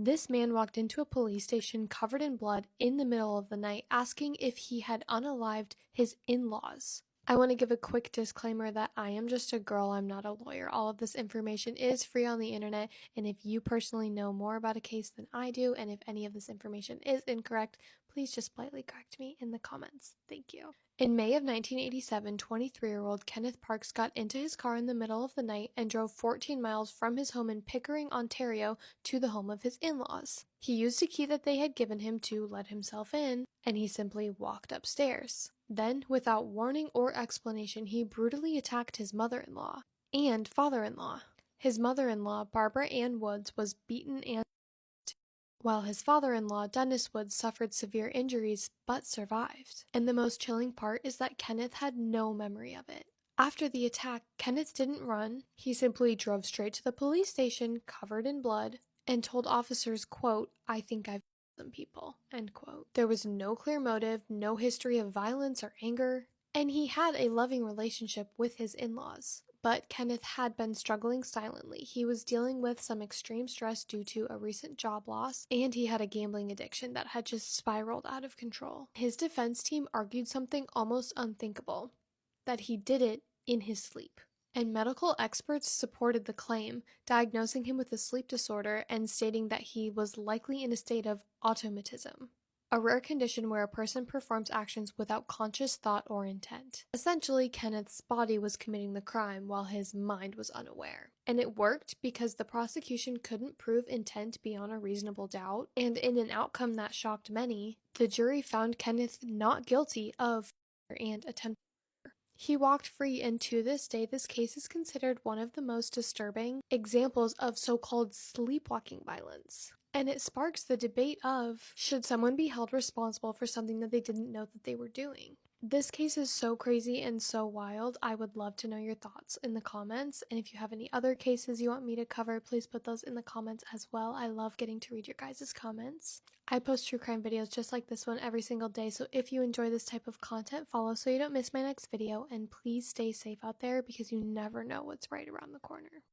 This man walked into a police station covered in blood in the middle of the night, asking if he had unalived his in-laws. I want to give a quick disclaimer that I am just a girl, I'm not a lawyer. All of this information is free on the internet, and if you personally know more about a case than I do, and if any of this information is incorrect, please just politely correct me in the comments. Thank you. In May of 1987, 23-year-old Kenneth Parks got into his car in the middle of the night and drove 14 miles from his home in Pickering, Ontario, to the home of his in-laws. He used a key that they had given him to let himself in, and he simply walked upstairs. Then, without warning or explanation, he brutally attacked his mother-in-law and father-in-law. His mother-in-law, Barbara Ann Woods, was beaten and while his father-in-law, Dennis Woods, suffered severe injuries but survived. And the most chilling part is that Kenneth had no memory of it. After the attack, Kenneth didn't run. He simply drove straight to the police station, covered in blood, and told officers, quote, "I think I've killed some people," end quote. There was no clear motive, no history of violence or anger, and he had a loving relationship with his in-laws. But Kenneth had been struggling silently. He was dealing with some extreme stress due to a recent job loss, and he had a gambling addiction that had just spiraled out of control. His defense team argued something almost unthinkable, that he did it in his sleep. And medical experts supported the claim, diagnosing him with a sleep disorder and stating that he was likely in a state of automatism, a rare condition where a person performs actions without conscious thought or intent. Essentially, Kenneth's body was committing the crime while his mind was unaware. And it worked because the prosecution couldn't prove intent beyond a reasonable doubt, and in an outcome that shocked many, the jury found Kenneth not guilty of murder and attempted murder. He walked free, and to this day, this case is considered one of the most disturbing examples of so-called sleepwalking violence. And it sparks the debate of, should someone be held responsible for something that they didn't know that they were doing? This case is so crazy and so wild. I would love to know your thoughts in the comments. And if you have any other cases you want me to cover, please put those in the comments as well. I love getting to read your guys' comments. I post true crime videos just like this one every single day, so if you enjoy this type of content, follow so you don't miss my next video, and please stay safe out there because you never know what's right around the corner.